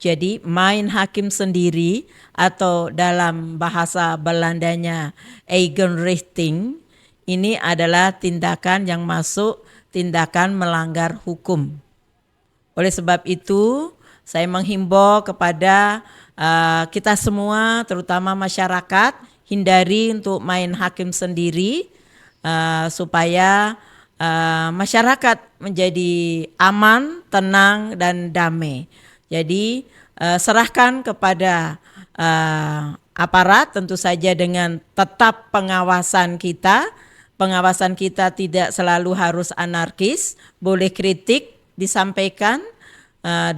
Jadi main hakim sendiri atau dalam bahasa Belandanya eigenrichting ini adalah tindakan yang masuk tindakan melanggar hukum. Oleh sebab itu saya menghimbau kepada kita semua terutama masyarakat hindari untuk main hakim sendiri supaya masyarakat menjadi aman, tenang dan damai. Jadi serahkan kepada aparat tentu saja dengan tetap pengawasan kita. Pengawasan kita tidak selalu harus anarkis, boleh kritik disampaikan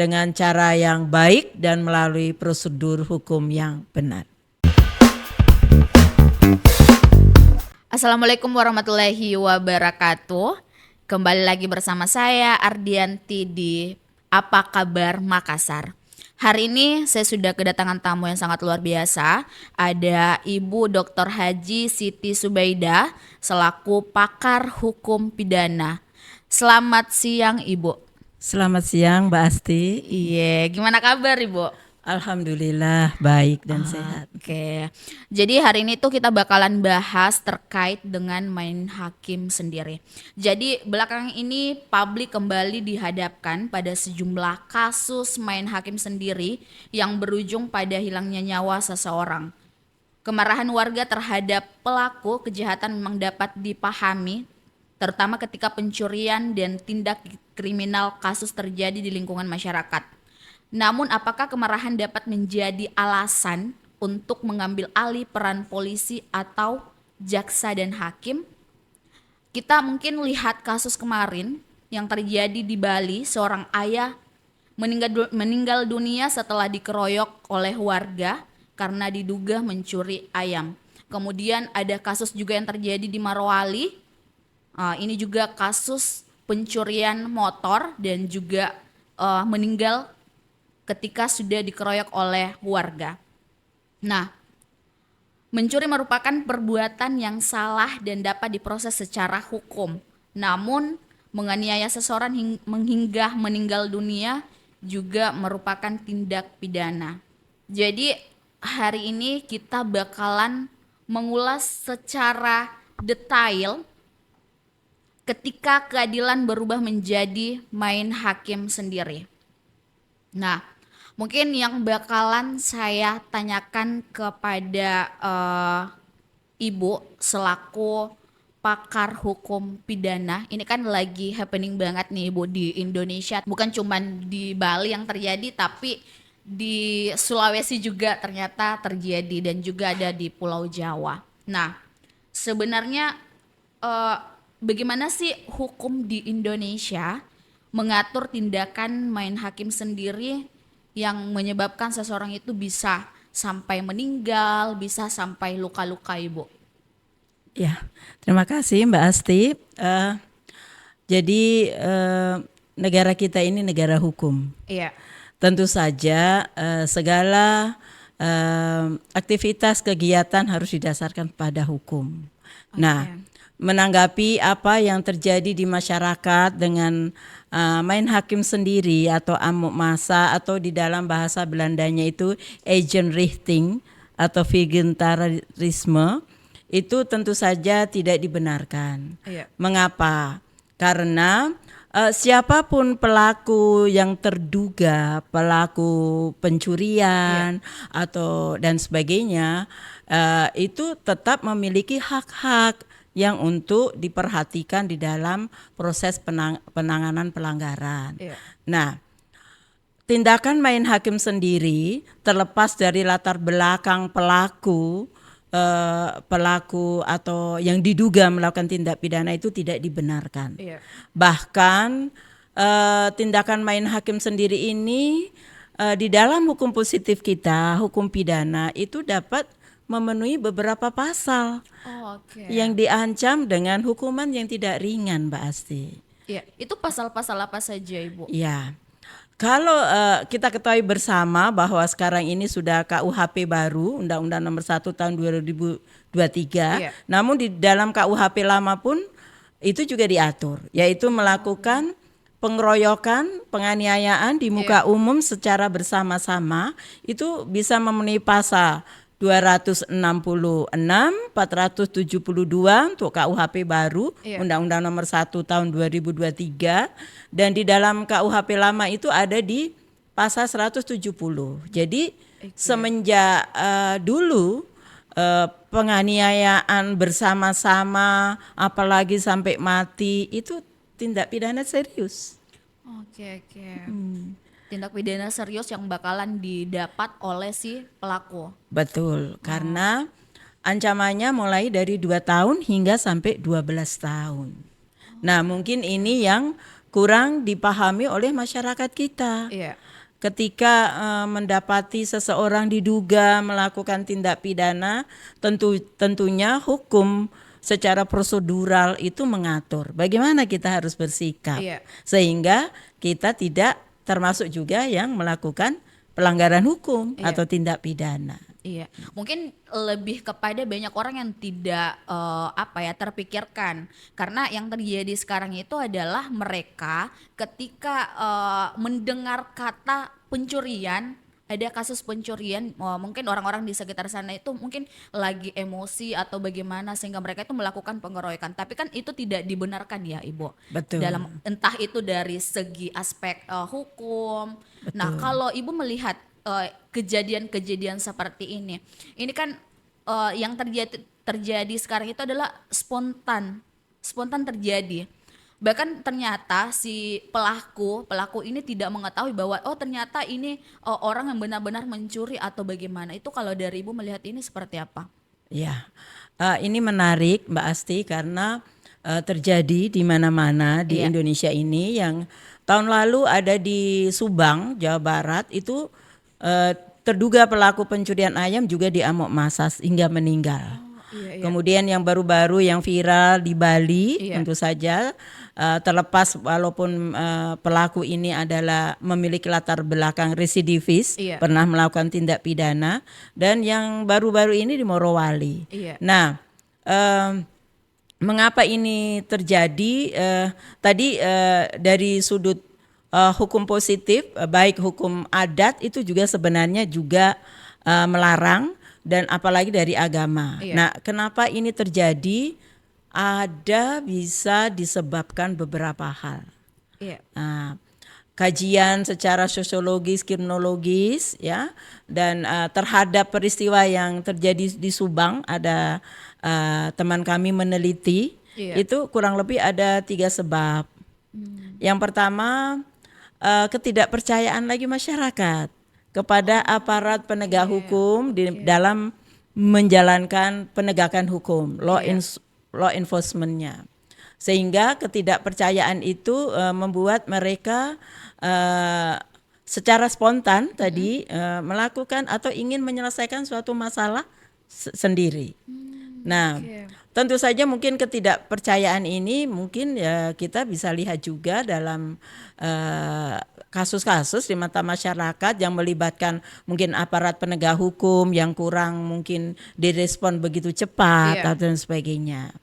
dengan cara yang baik dan melalui prosedur hukum yang benar. Assalamualaikum warahmatullahi wabarakatuh. Kembali lagi bersama saya Ardianti di Apa Kabar Makassar. Hari ini saya sudah kedatangan tamu yang sangat luar biasa. Ada Ibu Dr. Haji Siti Subaidah selaku pakar hukum pidana. Selamat siang Ibu. Selamat siang Mbak Asti. Iya, gimana kabar Ibu? Alhamdulillah baik dan sehat. Oke, jadi hari ini tuh kita bakalan bahas terkait dengan main hakim sendiri. Jadi belakangan ini publik kembali dihadapkan pada sejumlah kasus main hakim sendiri yang berujung pada hilangnya nyawa seseorang. Kemarahan warga terhadap pelaku kejahatan memang dapat dipahami, terutama ketika pencurian dan tindak kriminal kasus terjadi di lingkungan masyarakat. Namun apakah kemarahan dapat menjadi alasan untuk mengambil alih peran polisi atau jaksa dan hakim? Kita mungkin lihat kasus kemarin yang terjadi di Bali, seorang ayah meninggal dunia setelah dikeroyok oleh warga karena diduga mencuri ayam. Kemudian ada kasus juga yang terjadi di Morowali, ini juga kasus pencurian motor dan juga meninggal ketika sudah dikeroyok oleh warga. Nah, mencuri merupakan perbuatan yang salah dan dapat diproses secara hukum. Namun, menganiaya seseorang hingga meninggal dunia juga merupakan tindak pidana. Jadi, hari ini kita bakalan mengulas secara detail ketika keadilan berubah menjadi main hakim sendiri. Nah, mungkin yang bakalan saya tanyakan kepada Ibu selaku pakar hukum pidana, ini kan lagi happening banget nih Ibu di Indonesia, bukan cuman di Bali yang terjadi tapi di Sulawesi juga ternyata terjadi dan juga ada di Pulau Jawa. Nah, sebenarnya bagaimana sih hukum di Indonesia mengatur tindakan main hakim sendiri yang menyebabkan seseorang itu bisa sampai meninggal, bisa sampai luka-luka Ibu? Ya, terima kasih Mbak Asti. Jadi negara kita ini negara hukum. Iya. Tentu saja segala aktivitas kegiatan harus didasarkan pada hukum. Nah, menanggapi apa yang terjadi di masyarakat dengan main hakim sendiri atau amuk massa atau di dalam bahasa Belandanya itu eigenrichting atau voluntarisme itu tentu saja tidak dibenarkan. Iya. Mengapa? Karena siapapun pelaku yang terduga pelaku pencurian atau dan sebagainya itu tetap memiliki hak-hak yang untuk diperhatikan di dalam proses penanganan pelanggaran. Iya. Nah, tindakan main hakim sendiri terlepas dari latar belakang pelaku atau yang diduga melakukan tindak pidana itu tidak dibenarkan. Iya. Bahkan tindakan main hakim sendiri ini di dalam hukum positif kita, hukum pidana itu dapat memenuhi beberapa pasal yang diancam dengan hukuman yang tidak ringan, Mbak Asti. Iya, itu pasal-pasal apa saja Ibu? Ya, kalau kita ketahui bersama bahwa sekarang ini sudah KUHP baru, Undang-Undang Nomor 1 Tahun 2023. Iya. Namun di dalam KUHP lama pun itu juga diatur, yaitu melakukan pengeroyokan, penganiayaan di muka umum secara bersama-sama itu bisa memenuhi pasal 266, 472 untuk KUHP baru, Undang-Undang Nomor 1 Tahun 2023, dan di dalam KUHP lama itu ada di pasal 170. Jadi semenjak dulu penganiayaan bersama-sama apalagi sampai mati itu tindak pidana serius. Oke. Tindak pidana serius yang bakalan didapat oleh si pelaku. Betul, karena ancamannya mulai dari 2 tahun hingga sampai 12 tahun. Nah, mungkin ini yang kurang dipahami oleh masyarakat kita. Iya. Ketika mendapati seseorang diduga melakukan tindak pidana, tentunya hukum secara prosedural itu mengatur bagaimana kita harus bersikap, sehingga kita tidak termasuk juga yang melakukan pelanggaran hukum atau tindak pidana. Iya, mungkin lebih kepada banyak orang yang tidak terpikirkan, karena yang terjadi sekarang itu adalah mereka ketika mendengar kata pencurian, ada kasus pencurian, mungkin orang-orang di sekitar sana itu mungkin lagi emosi atau bagaimana sehingga mereka itu melakukan pengeroyokan. Tapi kan itu tidak dibenarkan ya, Ibu. Betul. Dalam entah itu dari segi aspek hukum. Betul. Nah, kalau Ibu melihat kejadian-kejadian seperti ini kan yang terjadi sekarang itu adalah spontan terjadi. Bahkan ternyata si pelaku ini tidak mengetahui bahwa ternyata ini orang yang benar-benar mencuri atau bagaimana. Itu kalau dari Ibu melihat ini seperti apa? Ya, ini menarik Mbak Asti karena terjadi di mana-mana di Indonesia ini. Yang tahun lalu ada di Subang, Jawa Barat itu terduga pelaku pencurian ayam juga diamuk massa hingga meninggal. Kemudian yang baru-baru yang viral di Bali, tentu saja terlepas walaupun pelaku ini adalah memiliki latar belakang residivis, pernah melakukan tindak pidana, dan yang baru-baru ini di Morowali. Nah, mengapa ini terjadi? Tadi dari sudut hukum positif, baik hukum adat itu juga sebenarnya juga melarang, dan apalagi dari agama. Nah, kenapa ini terjadi? Ada bisa disebabkan beberapa hal. Nah, kajian secara sosiologis, kriminologis, ya, dan terhadap peristiwa yang terjadi di Subang, ada teman kami meneliti, itu kurang lebih ada 3 sebab. Yang pertama, ketidakpercayaan lagi masyarakat kepada aparat penegak hukum di dalam menjalankan penegakan hukum, law enforcement-nya. Sehingga ketidakpercayaan itu membuat mereka secara spontan tadi melakukan atau ingin menyelesaikan suatu masalah sendiri. Nah, tentu saja mungkin ketidakpercayaan ini mungkin ya kita bisa lihat juga dalam kasus-kasus di mata masyarakat yang melibatkan mungkin aparat penegak hukum yang kurang mungkin direspon begitu cepat atau dan sebagainya.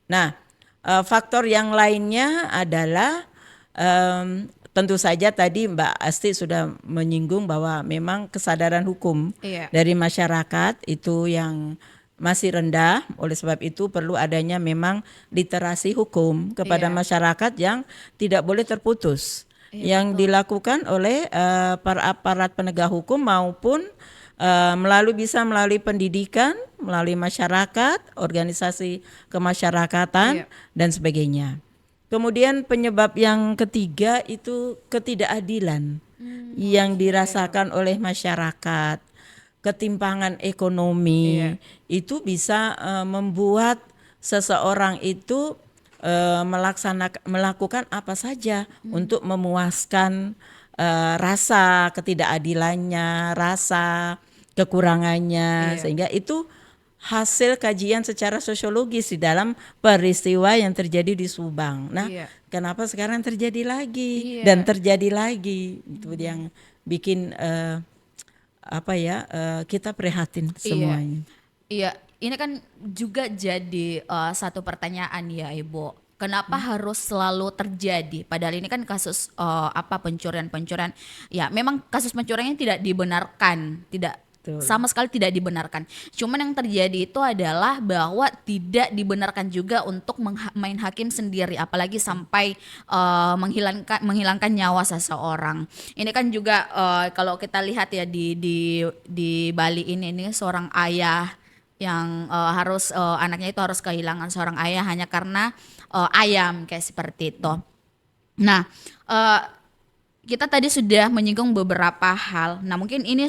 Nah, faktor yang lainnya adalah tentu saja tadi Mbak Asti sudah menyinggung bahwa memang kesadaran hukum dari masyarakat itu yang masih rendah. Oleh sebab itu perlu adanya memang literasi hukum kepada masyarakat yang tidak boleh terputus. Yang dilakukan oleh para aparat penegak hukum maupun melalui pendidikan, melalui masyarakat, organisasi kemasyarakatan dan sebagainya. Kemudian penyebab yang ketiga itu ketidakadilan yang dirasakan oleh masyarakat. Ketimpangan ekonomi itu bisa membuat seseorang itu melakukan apa saja untuk memuaskan rasa ketidakadilannya, rasa kekurangannya, sehingga itu hasil kajian secara sosiologis di dalam peristiwa yang terjadi di Subang. Nah, kenapa sekarang terjadi lagi dan terjadi lagi? Itu yang bikin kita prihatin semuanya. Iya, ini kan juga jadi satu pertanyaan ya Ibu. Kenapa harus selalu terjadi? Padahal ini kan kasus pencurian-pencurian. Ya, memang kasus pencuriannya tidak dibenarkan, tidak Betul. sama sekali tidak dibenarkan. Cuman yang terjadi itu adalah bahwa tidak dibenarkan juga untuk main hakim sendiri, apalagi sampai menghilangkan nyawa seseorang. Ini kan juga kalau kita lihat ya di Bali ini seorang ayah yang anaknya itu harus kehilangan seorang ayah hanya karena ayam kayak seperti itu. Nah, kita tadi sudah menyinggung beberapa hal. Nah, mungkin ini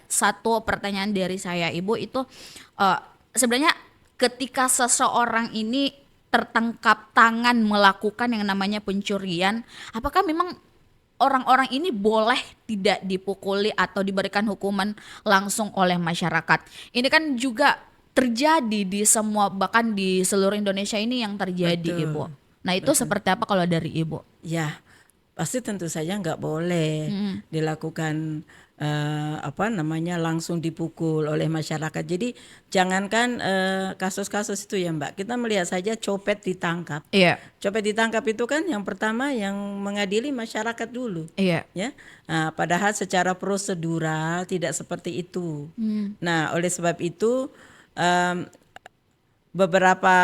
satu pertanyaan dari saya, Ibu, itu sebenarnya ketika seseorang ini tertangkap tangan melakukan yang namanya pencurian, apakah memang orang-orang ini boleh tidak dipukuli atau diberikan hukuman langsung oleh masyarakat? Ini kan juga terjadi di semua, bahkan di seluruh Indonesia ini yang terjadi. Betul. Ibu. Nah, itu seperti apa kalau dari Ibu? Ya, pasti tentu saja nggak boleh dilakukan langsung dipukul oleh masyarakat. Jadi jangankan kasus-kasus itu ya Mbak, kita melihat saja copet ditangkap. Iya. Copet ditangkap itu kan yang pertama yang mengadili masyarakat dulu. Iya. Ya, padahal secara prosedural tidak seperti itu. Nah, oleh sebab itu beberapa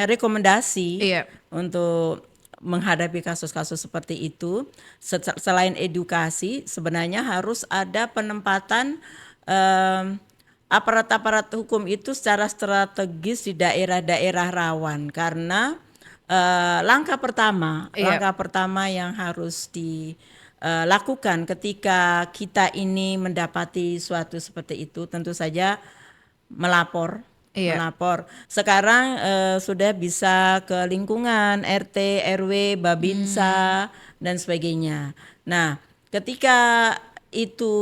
rekomendasi Iya. untuk menghadapi kasus-kasus seperti itu, selain edukasi, sebenarnya harus ada penempatan aparat-aparat hukum itu secara strategis di daerah-daerah rawan, karena langkah pertama yang harus dilakukan ketika kita ini mendapati suatu seperti itu, tentu saja melapor. Sekarang sudah bisa ke lingkungan, RT, RW, Babinsa dan sebagainya. Nah, ketika itu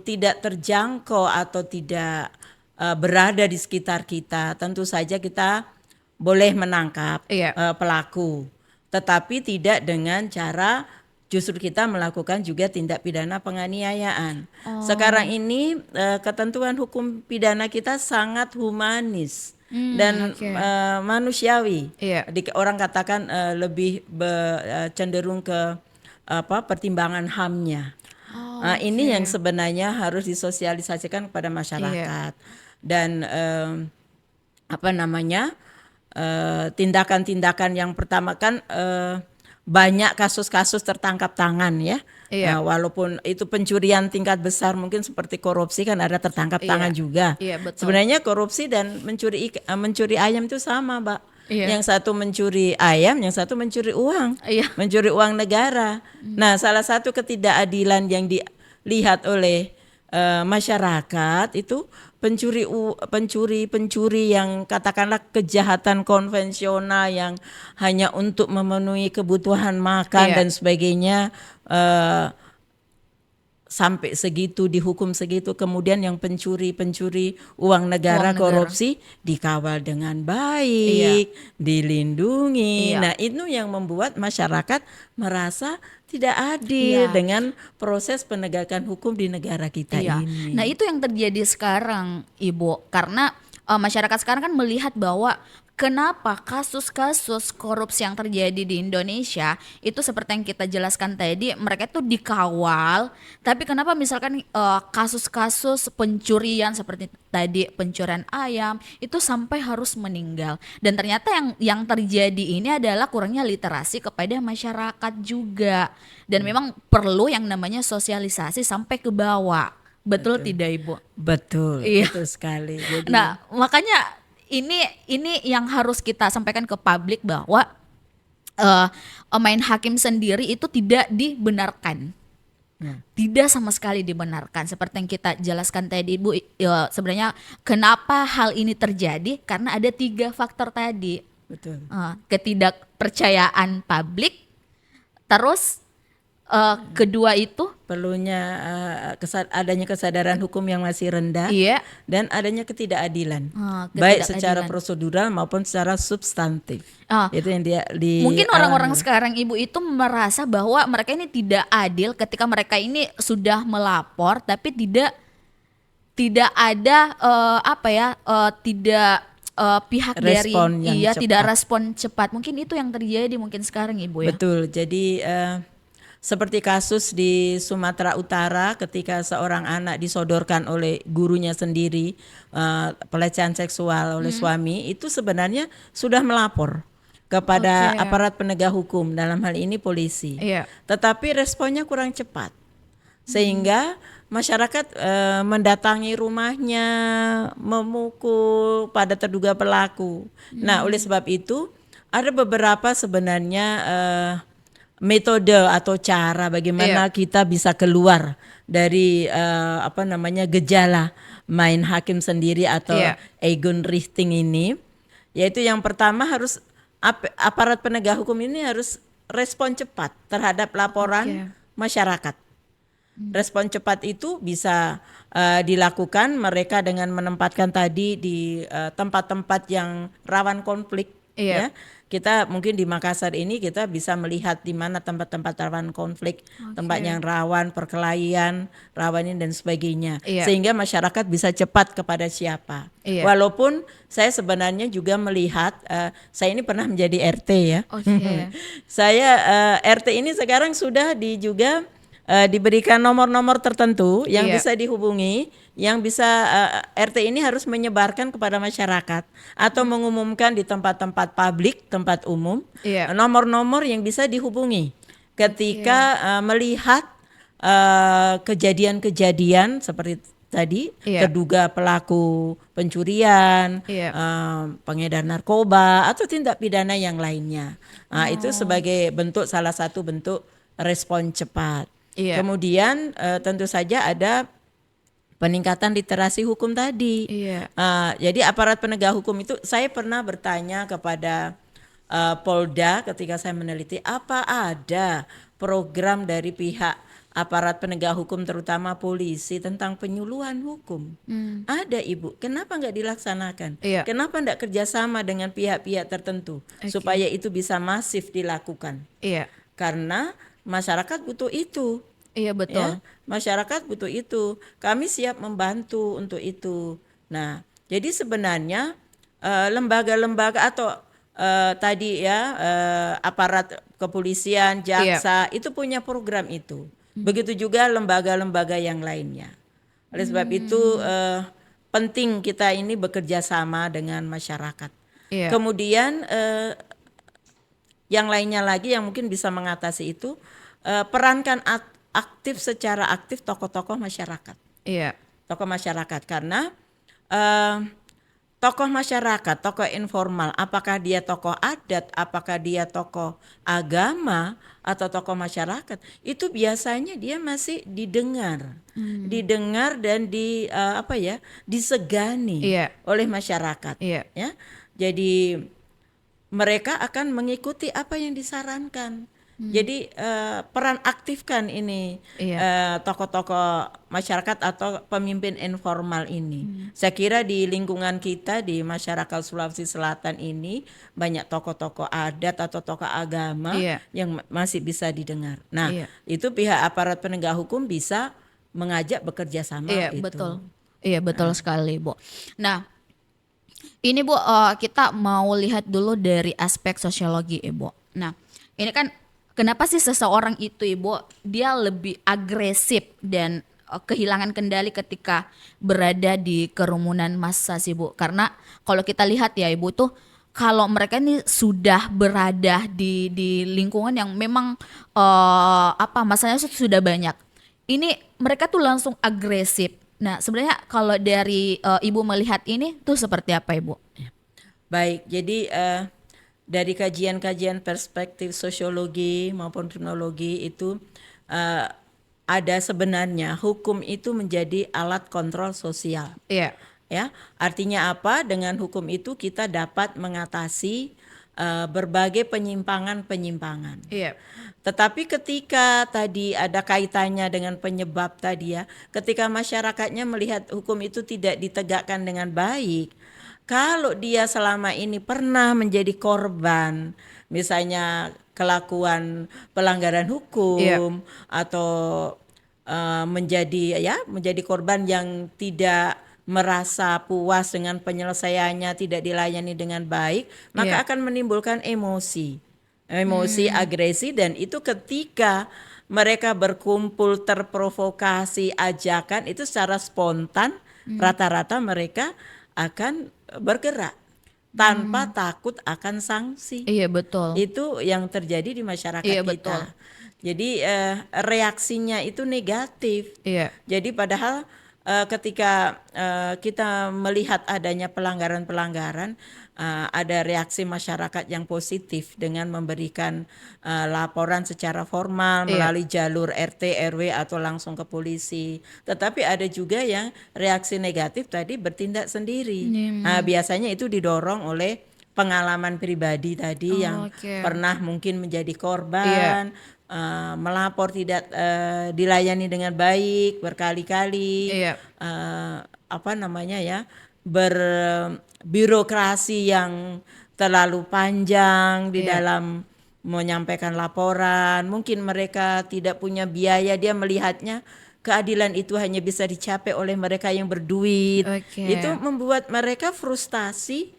tidak terjangkau atau tidak berada di sekitar kita, tentu saja kita boleh menangkap pelaku, tetapi tidak dengan cara justru kita melakukan juga tindak pidana penganiayaan. Sekarang ini ketentuan hukum pidana kita sangat humanis dan manusiawi. Orang katakan lebih cenderung ke pertimbangan HAM-nya. Ini yang sebenarnya harus disosialisasikan kepada masyarakat. Dan tindakan-tindakan yang pertama kan banyak kasus-kasus tertangkap tangan ya. Walaupun itu pencurian tingkat besar mungkin seperti korupsi kan ada tertangkap tangan juga. Sebenarnya korupsi dan mencuri ayam itu sama, Mbak. Yang satu mencuri ayam, yang satu mencuri uang. Mencuri uang negara. Nah, salah satu ketidakadilan yang dilihat oleh masyarakat itu pencuri yang katakanlah kejahatan konvensional yang hanya untuk memenuhi kebutuhan makan dan sebagainya, sampai segitu dihukum segitu. Kemudian yang pencuri uang negara, korupsi dikawal dengan baik, dilindungi. Nah, itu yang membuat masyarakat merasa tidak adil dengan proses penegakan hukum di negara kita ini. Nah, itu yang terjadi sekarang, Ibu, karena masyarakat sekarang kan melihat bahwa kenapa kasus-kasus korupsi yang terjadi di Indonesia itu seperti yang kita jelaskan tadi, mereka itu dikawal, tapi kenapa misalkan kasus-kasus pencurian seperti tadi pencurian ayam itu sampai harus meninggal, dan ternyata yang terjadi ini adalah kurangnya literasi kepada masyarakat juga, dan memang perlu yang namanya sosialisasi sampai ke bawah. Betul tidak, Ibu? Betul, betul sekali. Jadi, nah, makanya ini yang harus kita sampaikan ke publik bahwa main hakim sendiri itu tidak dibenarkan. Tidak sama sekali dibenarkan. Seperti yang kita jelaskan tadi, Ibu, sebenarnya kenapa hal ini terjadi? Karena ada 3 faktor tadi. Betul. Ketidakpercayaan publik, terus kedua itu perlunya adanya kesadaran hukum yang masih rendah, dan adanya ketidakadilan, baik secara prosedural maupun secara substantif. Itu yang mungkin orang-orang sekarang, Ibu, itu merasa bahwa mereka ini tidak adil ketika mereka ini sudah melapor tapi tidak ada tidak pihak dari Respon yang tidak cepat. respon cepat. Mungkin itu yang terjadi mungkin sekarang Ibu ya. Betul. Jadi seperti kasus di Sumatera Utara ketika seorang anak disodorkan oleh gurunya sendiri pelecehan seksual oleh suami, itu sebenarnya sudah melapor kepada Oke. aparat penegak hukum, dalam hal ini polisi. Iya. Tetapi responnya kurang cepat. Sehingga masyarakat mendatangi rumahnya, memukul pada terduga pelaku. Nah, oleh sebab itu ada beberapa sebenarnya metode atau cara bagaimana kita bisa keluar dari gejala main hakim sendiri atau Eigenrichting ini. Yaitu yang pertama harus aparat penegak hukum ini harus respon cepat terhadap laporan masyarakat. Respon cepat itu bisa dilakukan mereka dengan menempatkan tadi di tempat-tempat yang rawan konflik. Ya, kita mungkin di Makassar ini kita bisa melihat di mana tempat-tempat rawan konflik, tempat yang rawan perkelahian, rawan ini dan sebagainya, sehingga masyarakat bisa cepat kepada siapa. Walaupun saya sebenarnya juga melihat, saya ini pernah menjadi RT ya. Saya RT ini sekarang sudah juga diberikan nomor-nomor tertentu yang bisa dihubungi, yang bisa RT ini harus menyebarkan kepada masyarakat atau mengumumkan di tempat-tempat publik, tempat umum, nomor-nomor yang bisa dihubungi ketika melihat kejadian-kejadian seperti tadi, terduga pelaku pencurian, pengedar narkoba atau tindak pidana yang lainnya. Itu sebagai bentuk, salah satu bentuk respon cepat. Kemudian tentu saja ada peningkatan literasi hukum tadi. Jadi aparat penegak hukum itu, saya pernah bertanya kepada Polda ketika saya meneliti, apa ada program dari pihak aparat penegak hukum terutama polisi tentang penyuluhan hukum? Ada Ibu, kenapa nggak dilaksanakan? Kenapa nggak kerjasama dengan pihak-pihak tertentu supaya itu bisa masif dilakukan? Karena masyarakat butuh itu. Iya betul. Ya, masyarakat butuh itu. Kami siap membantu untuk itu. Nah, jadi sebenarnya lembaga-lembaga atau tadi ya aparat kepolisian, jaksa itu punya program itu. Begitu juga lembaga-lembaga yang lainnya. Oleh sebab itu penting kita ini bekerja sama dengan masyarakat. Kemudian yang lainnya lagi yang mungkin bisa mengatasi itu, perankan secara aktif tokoh-tokoh masyarakat. Tokoh masyarakat, karena tokoh masyarakat, tokoh informal, apakah dia tokoh adat, apakah dia tokoh agama atau tokoh masyarakat, itu biasanya dia masih didengar dan disegani oleh masyarakat. Ya, jadi mereka akan mengikuti apa yang disarankan. Jadi peran aktifkan ini tokoh-tokoh masyarakat atau pemimpin informal ini. Saya kira di lingkungan kita di masyarakat Sulawesi Selatan ini banyak tokoh-tokoh adat atau tokoh agama yang masih bisa didengar. Nah, itu pihak aparat penegak hukum bisa mengajak bekerja sama itu. Betul. Iya betul sekali Bu. Nah, ini Bu, kita mau lihat dulu dari aspek sosiologi Ibu. Nah, ini kan kenapa sih seseorang itu Ibu dia lebih agresif dan kehilangan kendali ketika berada di kerumunan massa sih Bu? Karena kalau kita lihat ya Ibu tuh, kalau mereka ini sudah berada di lingkungan yang memang masanya sudah banyak, ini mereka tuh langsung agresif. Nah sebenarnya kalau dari Ibu melihat ini tuh seperti apa Ibu? Baik, jadi dari kajian-kajian perspektif sosiologi maupun kriminologi itu ada sebenarnya hukum itu menjadi alat kontrol sosial. Ya, artinya apa? Dengan hukum itu kita dapat mengatasi berbagai penyimpangan-penyimpangan. Tetapi ketika tadi ada kaitannya dengan penyebab tadi ya, ketika masyarakatnya melihat hukum itu tidak ditegakkan dengan baik, kalau dia selama ini pernah menjadi korban, misalnya kelakuan pelanggaran hukum atau menjadi korban yang tidak merasa puas dengan penyelesaiannya, tidak dilayani dengan baik, maka Iya. akan menimbulkan emosi, agresi, dan itu ketika mereka berkumpul terprovokasi ajakan itu secara spontan, rata-rata mereka akan bergerak tanpa takut akan sanksi. Iya betul. Itu yang terjadi di masyarakat Iya betul. kita. Jadi reaksinya itu negatif. Iya. Jadi padahal ketika kita melihat adanya pelanggaran-pelanggaran, ada reaksi masyarakat yang positif dengan memberikan laporan secara formal Iya. melalui jalur RT, RW atau langsung ke polisi. Tetapi ada juga yang reaksi negatif tadi bertindak sendiri. Nah, biasanya itu didorong oleh pengalaman pribadi tadi yang Oke. pernah mungkin menjadi Iya. korban, melapor tidak dilayani dengan baik berkali-kali, Iya. apa namanya ya, berbirokrasi yang terlalu panjang di Iya. dalam menyampaikan laporan. Mungkin mereka tidak punya biaya, dia melihatnya keadilan itu hanya bisa dicapai oleh mereka yang berduit. Oke. Itu membuat mereka frustasi.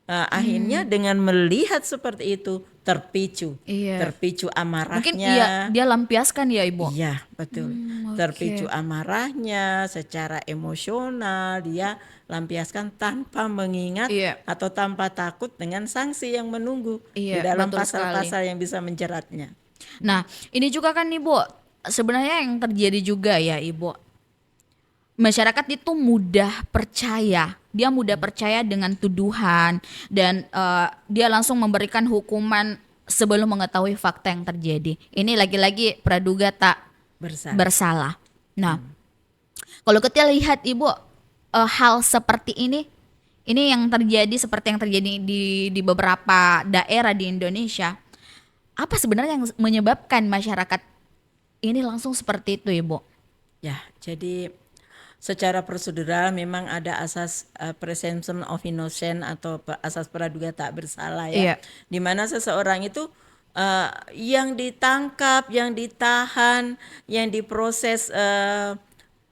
Akhirnya dengan melihat seperti itu terpicu Iya. Mungkin amarahnya. dia lampiaskan ya Ibu. Iya, betul. Oke. Terpicu amarahnya secara emosional, dia lampiaskan tanpa mengingat Iya. atau tanpa takut dengan sanksi yang menunggu di Iya, dalam betul sekali. pasal-pasal yang bisa menjeratnya. Nah, ini juga kan Ibu, sebenarnya yang terjadi juga ya Ibu. Masyarakat itu mudah percaya, dia mudah percaya dengan tuduhan dan dia langsung memberikan hukuman sebelum mengetahui fakta yang terjadi. Ini lagi-lagi praduga tak Bersalah. bersalah. Nah, kalau kita lihat Ibu hal seperti ini yang terjadi seperti yang terjadi di beberapa daerah di Indonesia. Apa sebenarnya yang menyebabkan masyarakat ini langsung seperti itu Ibu? Ya, jadi secara prosedural memang ada asas presumption of innocence atau asas praduga tak bersalah Iya. ya. Di mana seseorang itu yang ditangkap, yang ditahan, yang diproses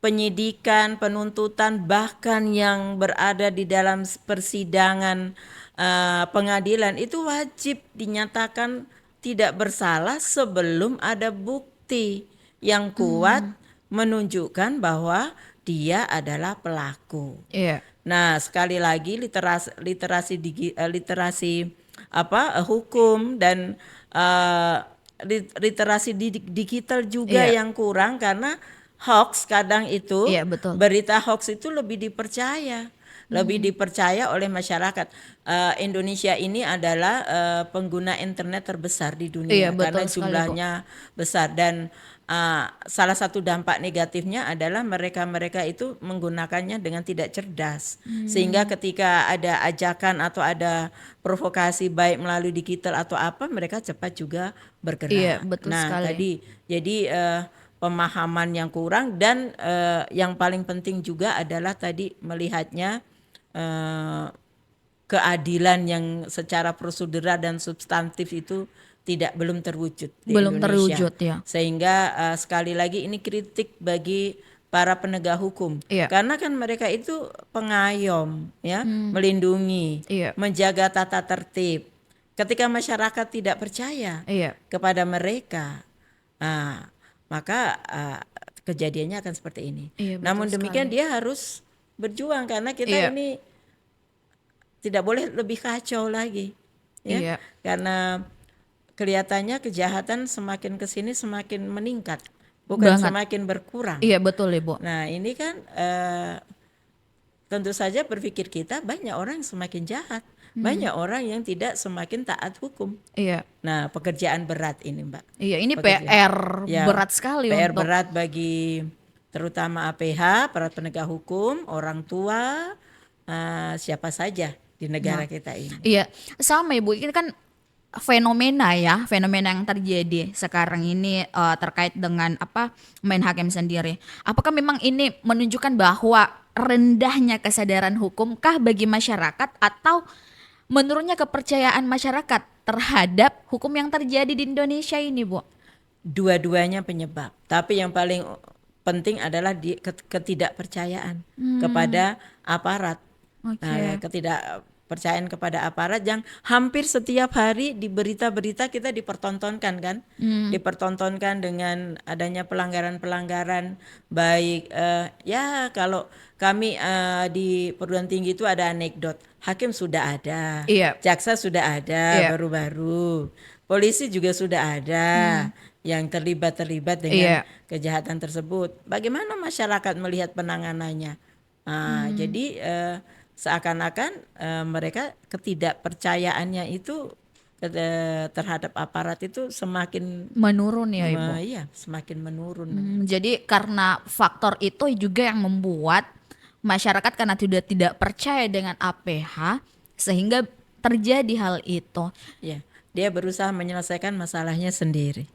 penyidikan, penuntutan, bahkan yang berada di dalam persidangan pengadilan itu wajib dinyatakan tidak bersalah sebelum ada bukti yang kuat menunjukkan bahwa dia adalah pelaku. Iya. Nah, sekali lagi literasi hukum dan literasi digital juga Iya. yang kurang karena hoax kadang itu, Iya, betul. berita hoax itu lebih dipercaya oleh masyarakat. Indonesia ini adalah pengguna internet terbesar di dunia Iya, betul karena sekali, Bu. jumlahnya besar dan salah satu dampak negatifnya adalah mereka itu menggunakannya dengan tidak cerdas, sehingga ketika ada ajakan atau ada provokasi baik melalui digital atau apa, mereka cepat juga bergerak. Iya, betul Nah, sekali. tadi jadi pemahaman yang kurang dan yang paling penting juga adalah tadi melihatnya keadilan yang secara prosedural dan substantif itu belum terwujud di Belum Indonesia. terwujud ya. Sehingga sekali lagi ini kritik bagi para penegak hukum. Iya. Karena kan mereka itu pengayom ya, melindungi, Iya. menjaga tata tertib. Ketika masyarakat tidak percaya Iya. kepada mereka, maka kejadiannya akan seperti ini. Iya, betul Namun demikian sekali. dia harus berjuang karena kita Iya. ini tidak boleh lebih kacau lagi, ya. Iya. Karena kelihatannya kejahatan semakin kesini semakin meningkat, bukan Banget. semakin berkurang. Iya, betul Ibu. Nah ini kan tentu saja berpikir kita banyak orang yang semakin jahat, banyak orang yang tidak semakin taat hukum. Iya. Nah pekerjaan berat ini Mbak. Iya, ini Pekerjaan. PR Ya, berat sekali PR untuk berat bagi terutama APH, para penegak hukum, orang tua, siapa saja di negara kita ini. Iya, sama Ibu. Ini kan fenomena yang terjadi sekarang ini terkait dengan main hakim sendiri. Apakah memang ini menunjukkan bahwa rendahnya kesadaran hukumkah bagi masyarakat atau menurunnya kepercayaan masyarakat terhadap hukum yang terjadi di Indonesia ini, Bu? Dua-duanya penyebab, tapi yang paling penting adalah ketidakpercayaan kepada aparat. Ketidakpercayaan kepada aparat yang hampir setiap hari di berita-berita kita dipertontonkan kan, dipertontonkan dengan adanya pelanggaran-pelanggaran baik ya kalau kami di perguruan tinggi itu ada anekdot, hakim sudah ada, Iya. jaksa sudah ada baru-baru, polisi juga sudah ada yang terlibat dengan kejahatan tersebut. Bagaimana masyarakat melihat penanganannya? Jadi seakan-akan mereka ketidakpercayaannya itu terhadap aparat itu semakin menurun ya Ibu. iya, semakin menurun. Jadi karena faktor itu juga yang membuat masyarakat karena tidak percaya dengan APH sehingga terjadi hal itu. Ya, dia berusaha menyelesaikan masalahnya sendiri.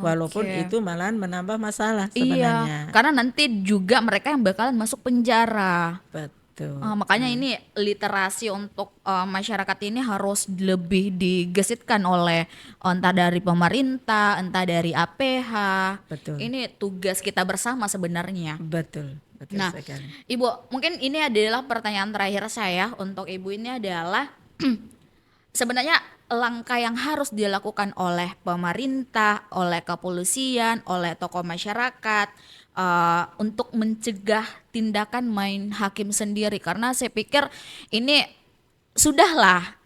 Walaupun itu malahan menambah masalah sebenarnya. Iya, karena nanti juga mereka yang bakalan masuk penjara. Betul. Makanya ini literasi untuk masyarakat ini harus lebih digesitkan oleh entah dari pemerintah, entah dari APH. Betul. Ini tugas kita bersama sebenarnya. Betul Nah, sekali. Ibu, mungkin ini adalah pertanyaan terakhir saya untuk Ibu ini adalah sebenarnya langkah yang harus dilakukan oleh pemerintah, oleh kepolisian, oleh tokoh masyarakat untuk mencegah tindakan main hakim sendiri, karena saya pikir ini sudahlah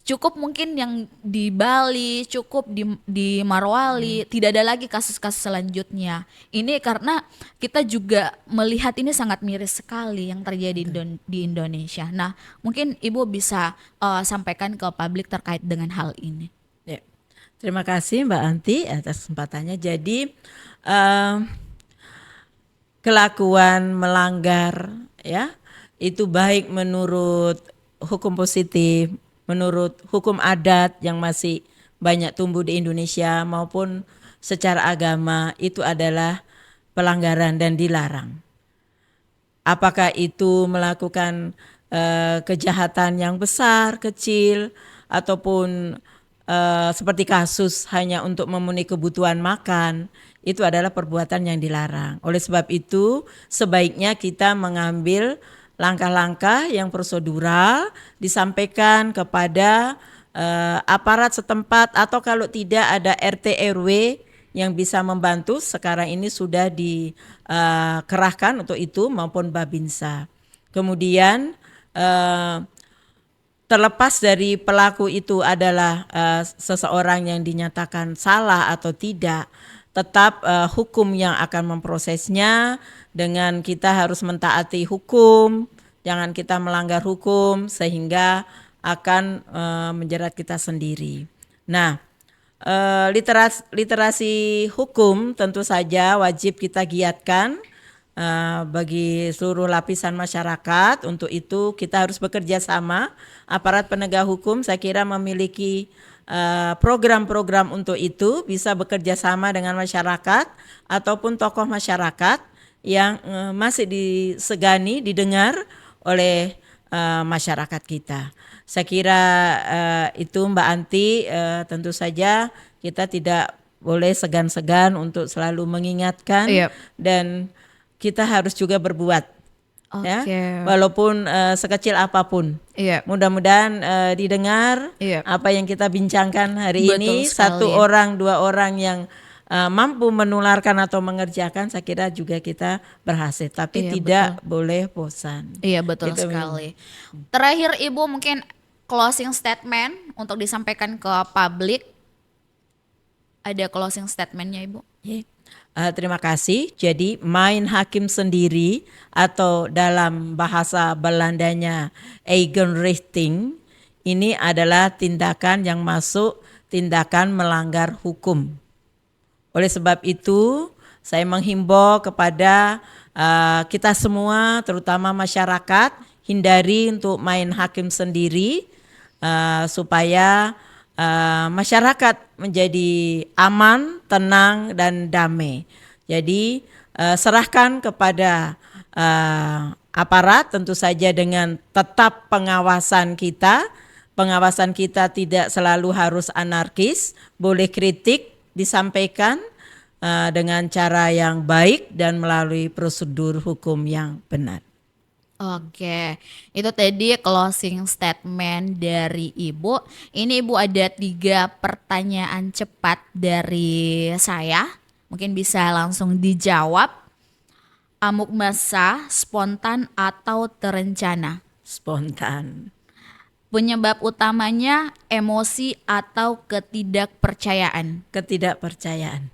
cukup mungkin yang di Bali, cukup di Morowali, tidak ada lagi kasus-kasus selanjutnya. Ini karena kita juga melihat ini sangat miris sekali yang terjadi di Indonesia. Nah, mungkin Ibu bisa sampaikan ke publik terkait dengan hal ini. Ya. Terima kasih Mbak Anti atas kesempatannya. Jadi kelakuan melanggar ya itu baik menurut hukum positif, menurut hukum adat yang masih banyak tumbuh di Indonesia maupun secara agama itu adalah pelanggaran dan dilarang. Apakah itu melakukan kejahatan yang besar, kecil, ataupun seperti kasus hanya untuk memenuhi kebutuhan makan, itu adalah perbuatan yang dilarang. Oleh sebab itu sebaiknya kita mengambil langkah-langkah yang prosedural disampaikan kepada aparat setempat, atau kalau tidak ada RT RW yang bisa membantu. Sekarang ini sudah dikerahkan untuk itu maupun Babinsa. Kemudian terlepas dari pelaku itu adalah seseorang yang dinyatakan salah atau tidak, tetap hukum yang akan memprosesnya dengan kita harus mentaati hukum, jangan kita melanggar hukum sehingga akan menjerat kita sendiri. Nah, literasi hukum tentu saja wajib kita giatkan bagi seluruh lapisan masyarakat. Untuk itu kita harus bekerja sama. Aparat penegak hukum saya kira memiliki program-program untuk itu, bisa bekerja sama dengan masyarakat ataupun tokoh masyarakat yang masih disegani, didengar oleh masyarakat kita. Saya kira itu Mbak Anti, tentu saja kita tidak boleh segan-segan untuk selalu mengingatkan. Yep. Dan kita harus juga berbuat. Ya, walaupun sekecil apapun. Mudah-mudahan didengar apa yang kita bincangkan hari ini. Satu orang, dua orang yang mampu menularkan atau mengerjakan, saya kira juga kita berhasil. Tapi tidak boleh bosan. Iya, betul gitu sekali. Terakhir Ibu, mungkin closing statement untuk disampaikan ke publik. Ada closing statementnya Ibu? Terima kasih. Jadi main hakim sendiri atau dalam bahasa Belandanya eigenrichting ini adalah tindakan yang masuk tindakan melanggar hukum. Oleh sebab itu saya menghimbau kepada kita semua, terutama masyarakat, hindari untuk main hakim sendiri supaya masyarakat menjadi aman, tenang, dan damai. Jadi serahkan kepada aparat, tentu saja dengan tetap pengawasan kita. Pengawasan kita tidak selalu harus anarkis, boleh kritik disampaikan, dengan cara yang baik dan melalui prosedur hukum yang benar. Oke, itu tadi closing statement dari Ibu. Ini Ibu ada 3 pertanyaan cepat dari saya. Mungkin bisa langsung dijawab. Amuk massa, spontan atau terencana? Spontan. Penyebab utamanya emosi atau ketidakpercayaan? Ketidakpercayaan.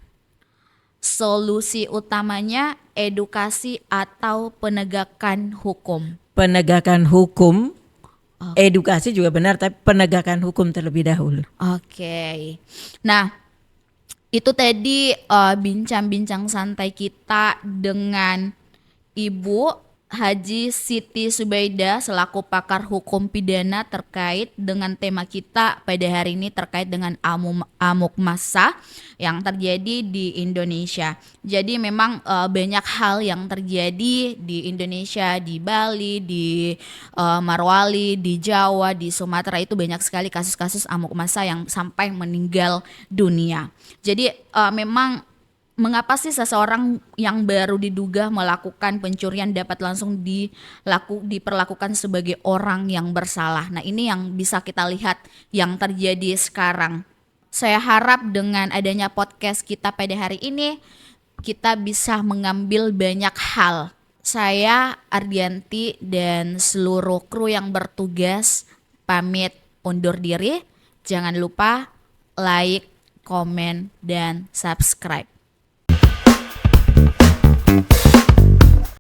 Solusi utamanya edukasi atau penegakan hukum? Penegakan hukum, edukasi juga benar, tapi penegakan hukum terlebih dahulu. Oke. Nah, itu tadi bincang-bincang santai kita dengan Ibu Haji Siti Subaidah selaku pakar hukum pidana terkait dengan tema kita pada hari ini terkait dengan amuk massa yang terjadi di Indonesia. Jadi memang banyak hal yang terjadi di Indonesia, di Bali, di Morowali, di Jawa, di Sumatera, itu banyak sekali kasus-kasus amuk massa yang sampai meninggal dunia. Jadi memang mengapa sih seseorang yang baru diduga melakukan pencurian dapat langsung diperlakukan sebagai orang yang bersalah? Nah, ini yang bisa kita lihat yang terjadi sekarang. Saya harap dengan adanya podcast kita pada hari ini, kita bisa mengambil banyak hal. Saya, Ardianti, dan seluruh kru yang bertugas pamit undur diri. Jangan lupa like, komen, dan subscribe.